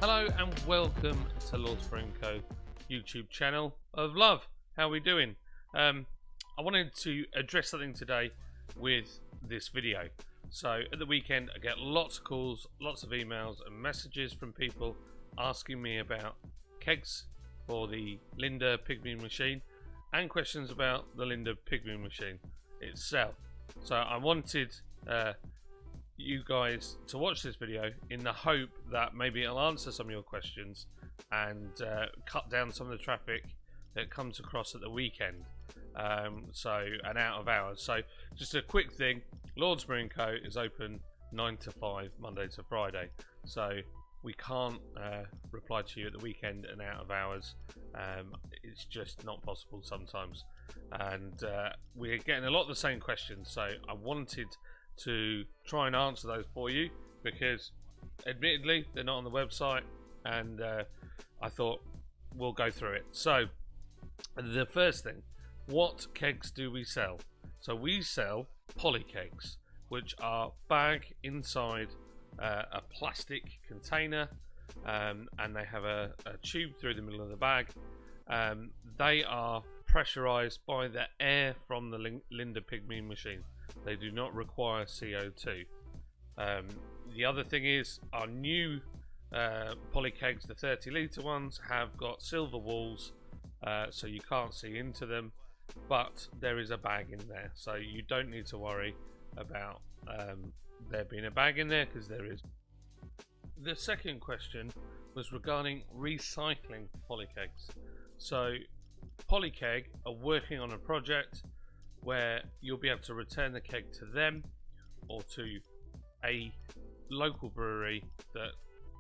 Hello and welcome to Lindr Pygmy YouTube channel of love. How are we doing? I wanted to address something today with this video. So at the weekend I get lots of calls, lots of emails and messages from people asking me about kegs for the Lindr Pygmy machine and questions about the Lindr Pygmy machine itself. So I wanted you guys to watch this video in the hope that maybe it'll answer some of your questions and cut down some of the traffic that comes across at the weekend, so and out of hours. So just a quick thing, Lindr Pygmy is open 9 to 5 Monday to Friday, so we can't reply to you at the weekend and out of hours. It's just not possible sometimes, and we're getting a lot of the same questions, so I wanted to try and answer those for you, because admittedly they're not on the website, and I thought we'll go through it. So the first thing, what kegs do we sell? So we sell Polykegs, which are bag inside a plastic container, and they have a tube through the middle of the bag. They are pressurized by the air from the Lindr Pygmy machine. They do not require CO2. The other thing is, our new Polykegs, the 30-litre ones, have got silver walls, so you can't see into them, but there is a bag in there, so you don't need to worry about there being a bag in there, because there is. The second question was regarding recycling Polykegs. So Polykeg are working on a project where you'll be able to return the keg to them or to a local brewery that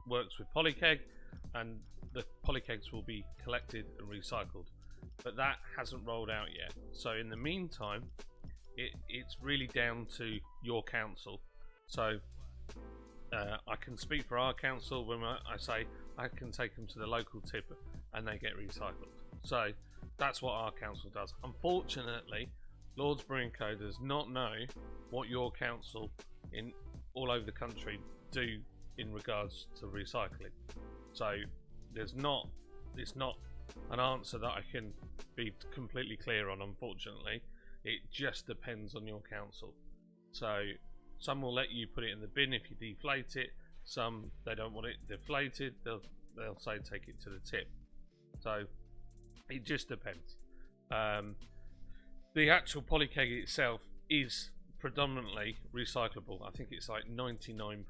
works with Polykeg, and the Polykegs will be collected and recycled. But that hasn't rolled out yet. So in the meantime, it's really down to your council. So I can speak for our council when I say I can take them to the local tip and they get recycled. So that's what our council does. Unfortunately, Lindr Pygmy does not know what your council in all over the country do in regards to recycling. So it's not an answer that I can be completely clear on, unfortunately. It just depends on your council. So some will let you put it in the bin if you deflate it. Some, they don't want it deflated. They'll say take it to the tip. So it just depends. The actual Polykeg itself is predominantly recyclable. I think it's like 99%.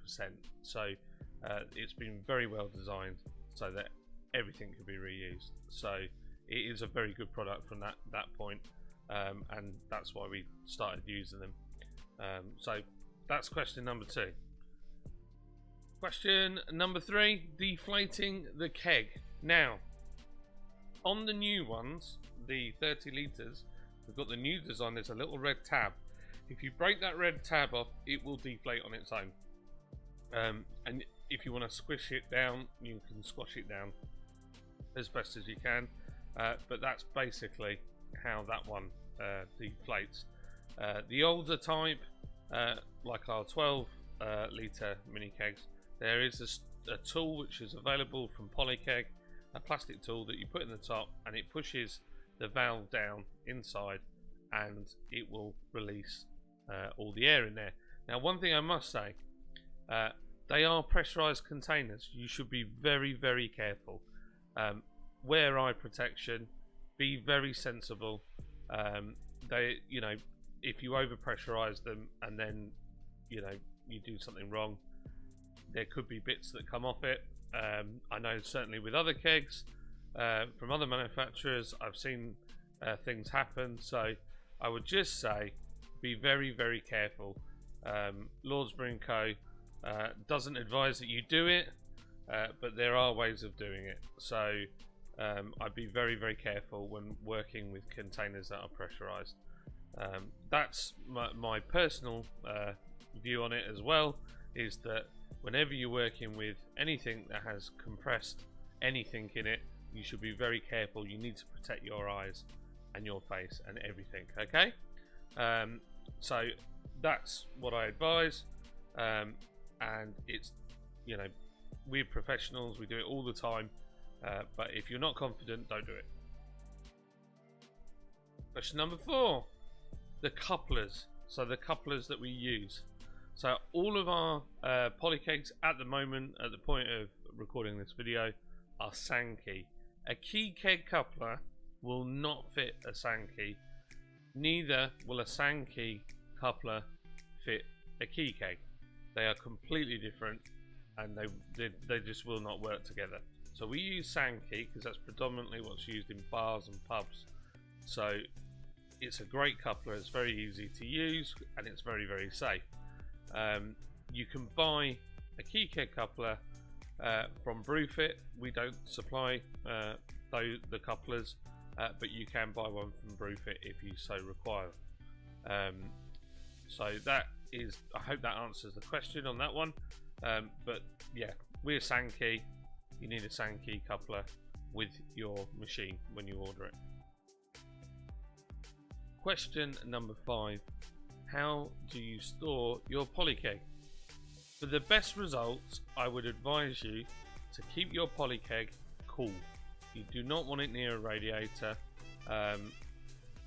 So it's been very well designed so that everything can be reused. So it is a very good product from that point, and that's why we started using them. So that's question number 2. Question number 3, deflating the keg. Now, on the new ones, the 30 litres, we've got the new design. There's a little red tab. If you break that red tab off, it will deflate on its own. And if you want to squish it down, you can squash it down as best as you can. But that's basically how that one deflates. The older type, like our 12 litre mini kegs, there is a tool which is available from Polykeg, a plastic tool that you put in the top, and it pushes the valve down inside and it will release all the air in there. Now, one thing I must say, they are pressurized containers. You should be very, very careful. Wear eye protection, be very sensible. They, if you over pressurize them and then you do something wrong, there could be bits that come off it. I know certainly with other kegs from other manufacturers, I've seen things happen. So I would just say be very, very careful. Lindr Pygmy doesn't advise that you do it, but there are ways of doing it. So I'd be very, very careful when working with containers that are pressurized. That's my personal view on it as well, is that whenever you're working with anything that has compressed anything in it, you should be very careful. You need to protect your eyes and your face and everything, okay? So that's what I advise, and it's we're professionals, we do it all the time, but if you're not confident, don't do it. Question number 4, the couplers. So the couplers that we use. So all of our Polykegs at the moment, at the point of recording this video, are Sankey. A key keg coupler will not fit a Sankey. Neither will a Sankey coupler fit a key keg. They are completely different, and they just will not work together. So we use Sankey because that's predominantly what's used in bars and pubs. So it's a great coupler, it's very easy to use, and it's very, very safe. You can buy a key keg coupler from Brewfitt. We don't supply the couplers, but you can buy one from Brewfitt if you so require. So that is, I hope that answers the question on that one. But yeah, we're Sankey. You need a Sankey coupler with your machine when you order it. Question number 5. How do you store your Polykeg? For the best results, I would advise you to keep your Polykeg cool. You do not want it near a radiator.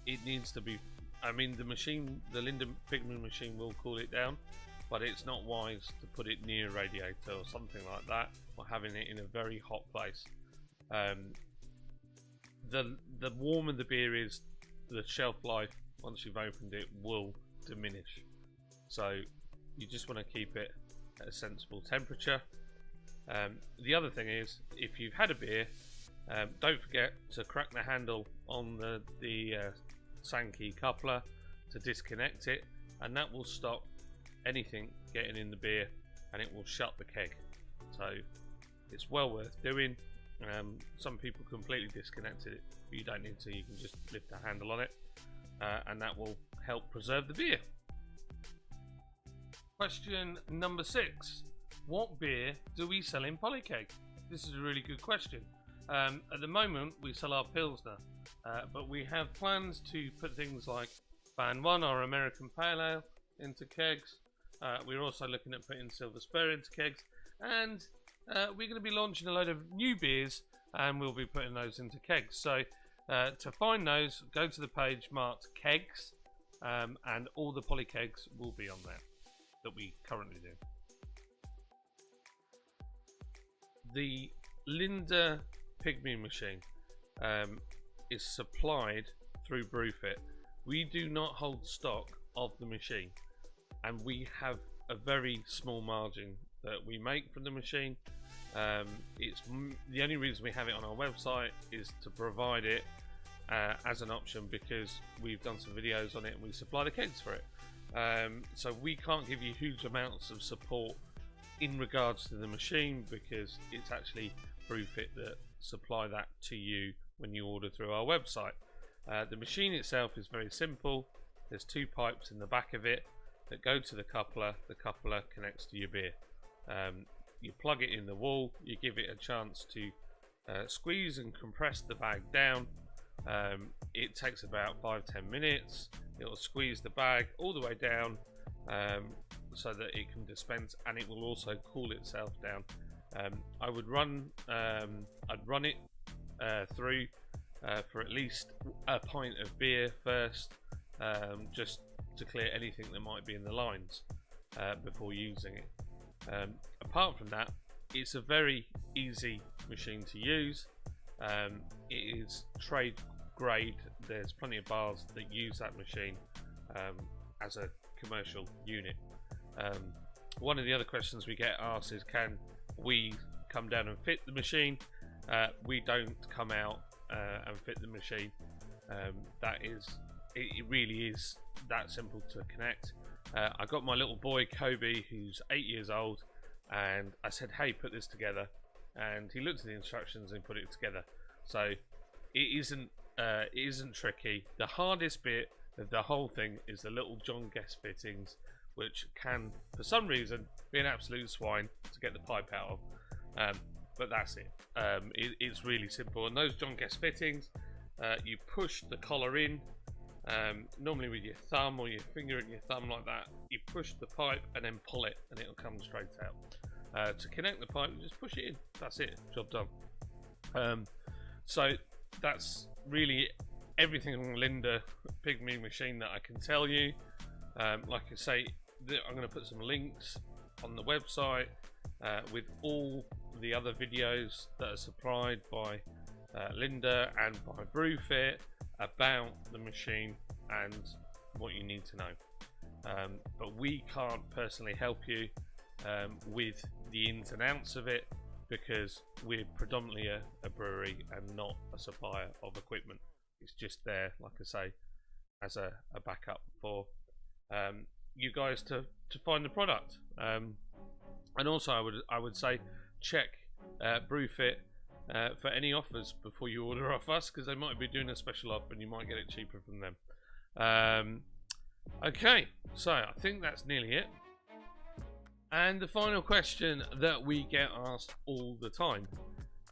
It needs to be, I mean, the machine, the Lindr Pygmy machine will cool it down, but it's not wise to put it near a radiator or something like that, or having it in a very hot place. The warmer the beer is, the shelf life once you've opened it will diminish. So you just want to keep it at a sensible temperature. The other thing is, if you've had a beer, don't forget to crack the handle on the Sankey coupler to disconnect it, and that will stop anything getting in the beer, and it will shut the keg. So it's well worth doing. Some people completely disconnected it, but you don't need to. You can just lift the handle on it, and that will help preserve the beer. Question number 6. What beer do we sell in Polykeg? This is a really good question. At the moment we sell our Pilsner, but we have plans to put things like Band 1, our American Pale Ale, into kegs. We're also looking at putting Silver Spur into kegs, and we're going to be launching a load of new beers, and we'll be putting those into kegs. So to find those, go to the page marked kegs, and all the Polykegs will be on there that we currently do. The Lindr Pygmy machine is supplied through Brewfitt. We do not hold stock of the machine, and we have a very small margin that we make from the machine. It's the only reason we have it on our website is to provide it as an option, because we've done some videos on it and we supply the kegs for it. So we can't give you huge amounts of support in regards to the machine, because it's actually Brewfitt that supply that to you when you order through our website. The machine itself is very simple. There's 2 pipes in the back of it that go to the coupler connects to your beer. You plug it in the wall, you give it a chance to squeeze and compress the bag down. It takes about 5-10 minutes. It will squeeze the bag all the way down so that it can dispense, and it will also cool itself down. I would run I'd run it through for at least a pint of beer first, just to clear anything that might be in the lines before using it. Apart from that, it's a very easy machine to use. It is trade grade. There's plenty of bars that use that machine as a commercial unit. One of the other questions we get asked is, can we come down and fit the machine? We don't come out and fit the machine. It really is that simple to connect. I got my little boy Kobe, who's 8 years old, and I said, hey, put this together, and he looked at the instructions and put it together. So it isn't tricky. The hardest bit of the whole thing is the little John Guest fittings, which can, for some reason, be an absolute swine to get the pipe out of. But that's it. It's really simple. And those John Guest fittings, you push the collar in, normally with your thumb or your finger and your thumb like that. You push the pipe and then pull it, and it'll come straight out. To connect the pipe, you just push it in. That's it. Job done. So that's really everything on the Lindr Pygmy machine that I can tell you. Like I say, I'm going to put some links on the website with all the other videos that are supplied by Lindr and by Brewfitt about the machine and what you need to know. But we can't personally help you with the ins and outs of it, because we're predominantly a brewery and not a supplier of equipment. It's just there, like I say, as a backup for you guys to find the product. And also I would say check Brewfitt for any offers before you order off us, because they might be doing a special offer and you might get it cheaper from them. Okay, so I think that's nearly it. And the final question that we get asked all the time: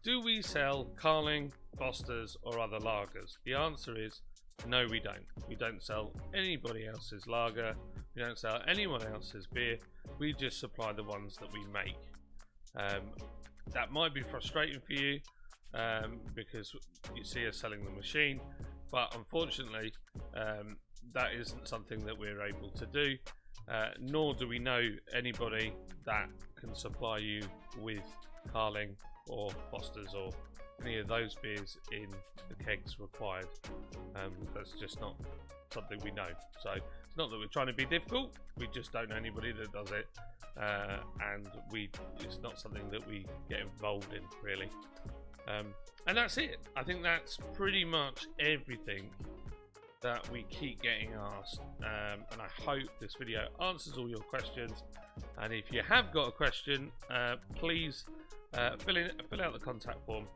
do we sell Carling, Foster's or other lagers? The answer is no, we don't. We don't sell anybody else's lager. We don't sell anyone else's beer. We just supply the ones that we make. That might be frustrating for you because you see us selling the machine, but unfortunately that isn't something that we're able to do. Nor do we know anybody that can supply you with Carling or Foster's or any of those beers in the kegs required. That's just not something we know. So it's not that we're trying to be difficult, we just don't know anybody that does it, and it's not something that we get involved in really. And that's it. I think that's pretty much everything that we keep getting asked, and I hope this video answers all your questions. And if you have got a question, please fill out the contact form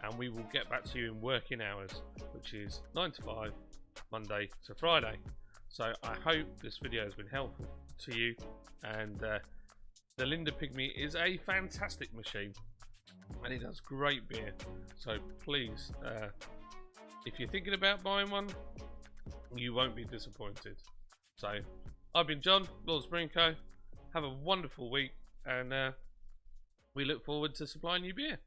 and we will get back to you in working hours, which is 9 to 5 Monday to Friday. So I hope this video has been helpful to you, and the Lindr Pygmy is a fantastic machine and it does great beer. So please, if you're thinking about buying one, you won't be disappointed. So I've been John, Lindr Pygmy. Have a wonderful week, and we look forward to supplying you beer.